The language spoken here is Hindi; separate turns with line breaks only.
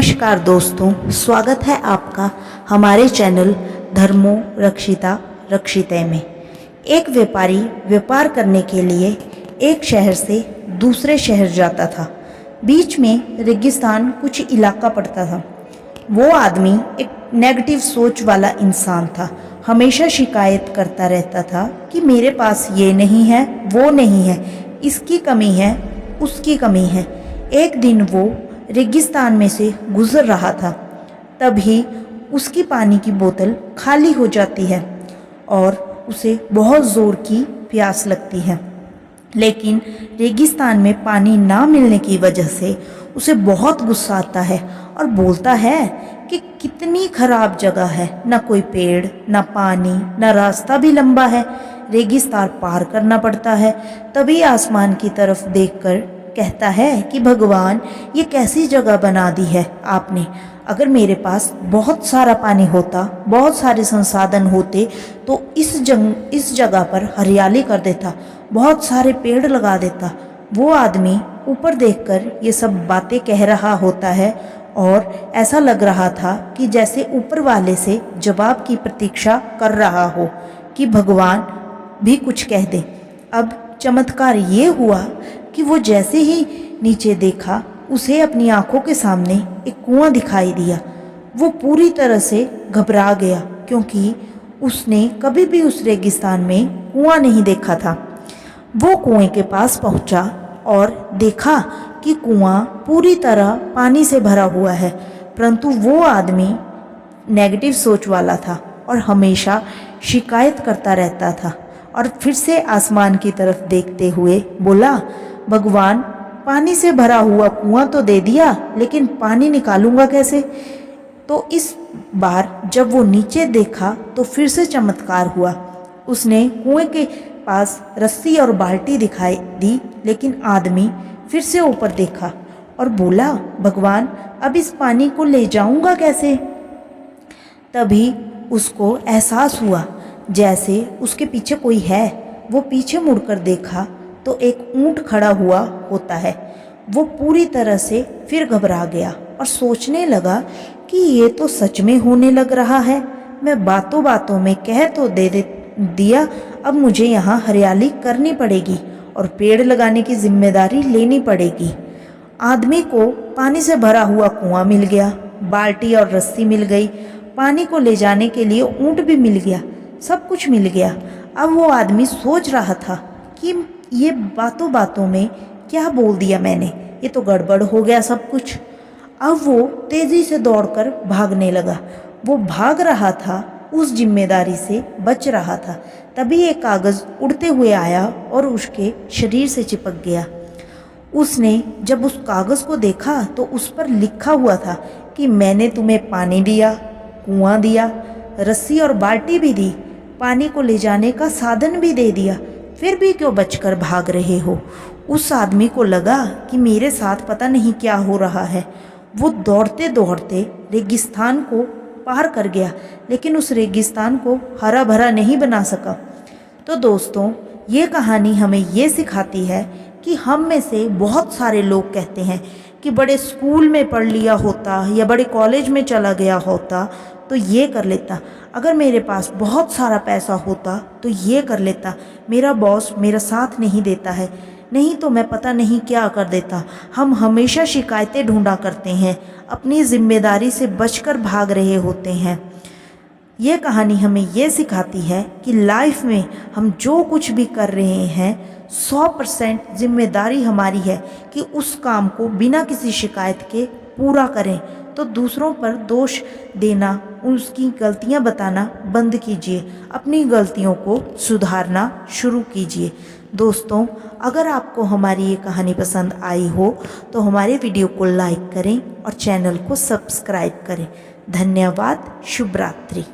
नमस्कार दोस्तों, स्वागत है आपका हमारे चैनल धर्मो रक्षिता रक्षिते में। एक व्यापारी व्यापार करने के लिए एक शहर से दूसरे शहर जाता था। बीच में रेगिस्तान कुछ इलाका पड़ता था। वो आदमी एक नेगेटिव सोच वाला इंसान था। हमेशा शिकायत करता रहता था कि मेरे पास ये नहीं है, वो नहीं है, इसकी कमी है, उसकी कमी है। एक दिन वो रेगिस्तान में से गुजर रहा था, तभी उसकी पानी की बोतल खाली हो जाती है और उसे बहुत ज़ोर की प्यास लगती है। लेकिन रेगिस्तान में पानी ना मिलने की वजह से उसे बहुत गुस्सा आता है और बोलता है कि कितनी खराब जगह है, ना कोई पेड़, ना पानी, ना रास्ता भी लंबा है, रेगिस्तान पार करना पड़ता है। तभी आसमान की तरफ देखकर कहता है कि भगवान, ये कैसी जगह बना दी है आपने। अगर मेरे पास बहुत सारा पानी होता, बहुत सारे संसाधन होते तो इस जगह पर हरियाली कर देता, बहुत सारे पेड़ लगा देता। वो आदमी ऊपर देखकर ये सब बातें कह रहा होता है और ऐसा लग रहा था कि जैसे ऊपर वाले से जवाब की प्रतीक्षा कर रहा हो कि भगवान भी कुछ कह दे। अब चमत्कार ये हुआ कि वो जैसे ही नीचे देखा, उसे अपनी आंखों के सामने एक कुआं दिखाई दिया। वो पूरी तरह से घबरा गया क्योंकि उसने कभी भी उस रेगिस्तान में कुआं नहीं देखा था। वो कुएं के पास पहुंचा और देखा कि कुआं पूरी तरह पानी से भरा हुआ है, परंतु वो आदमी नेगेटिव सोच वाला था और हमेशा शिकायत करता रहता था। और फिर से आसमान की तरफ देखते हुए बोला, भगवान, पानी से भरा हुआ कुआं तो दे दिया, लेकिन पानी निकालूंगा कैसे? तो इस बार जब वो नीचे देखा तो फिर से चमत्कार हुआ। उसने कुएं के पास रस्सी और बाल्टी दिखाई दी, लेकिन आदमी फिर से ऊपर देखा और बोला, भगवान, अब इस पानी को ले जाऊंगा कैसे? तभी उसको एहसास हुआ जैसे उसके पीछे कोई है। वो पीछे मुड़कर देखा तो एक ऊंट खड़ा हुआ होता है। वो पूरी तरह से फिर घबरा गया और सोचने लगा कि ये तो सच में होने लग रहा है। मैं बातों बातों में कह तो दिया, अब मुझे यहाँ हरियाली करनी पड़ेगी और पेड़ लगाने की जिम्मेदारी लेनी पड़ेगी। आदमी को पानी से भरा हुआ कुआं मिल गया, बाल्टी और रस्सी मिल गई, पानी को ले जाने के लिए ऊंट भी मिल गया, सब कुछ मिल गया। अब वो आदमी सोच रहा था कि ये बातों बातों में क्या बोल दिया मैंने, ये तो गड़बड़ हो गया सब कुछ। अब वो तेज़ी से दौड़कर भागने लगा। वो भाग रहा था, उस जिम्मेदारी से बच रहा था। तभी एक कागज़ उड़ते हुए आया और उसके शरीर से चिपक गया। उसने जब उस कागज़ को देखा तो उस पर लिखा हुआ था कि मैंने तुम्हें पानी दिया, कुआं दिया, रस्सी और बाल्टी भी दी, पानी को ले जाने का साधन भी दे दिया, फिर भी क्यों बचकर भाग रहे हो? उस आदमी को लगा कि मेरे साथ पता नहीं क्या हो रहा है। वो दौड़ते दौड़ते रेगिस्तान को पार कर गया, लेकिन उस रेगिस्तान को हरा भरा नहीं बना सका। तो दोस्तों, ये कहानी हमें ये सिखाती है कि हम में से बहुत सारे लोग कहते हैं कि बड़े स्कूल में पढ़ लिया होता या बड़े कॉलेज में चला गया होता तो ये कर लेता, अगर मेरे पास बहुत सारा पैसा होता तो ये कर लेता, मेरा बॉस मेरा साथ नहीं देता है, नहीं तो मैं पता नहीं क्या कर देता। हम हमेशा शिकायतें ढूंढा करते हैं, अपनी जिम्मेदारी से बचकर भाग रहे होते हैं। ये कहानी हमें ये सिखाती है कि लाइफ में हम जो कुछ भी कर रहे हैं 100% जिम्मेदारी हमारी है कि उस काम को बिना किसी शिकायत के पूरा करें। तो दूसरों पर दोष देना, उसकी गलतियां बताना बंद कीजिए, अपनी गलतियों को सुधारना शुरू कीजिए। दोस्तों, अगर आपको हमारी ये कहानी पसंद आई हो तो हमारे वीडियो को लाइक करें और चैनल को सब्सक्राइब करें। धन्यवाद। शुभ रात्रि।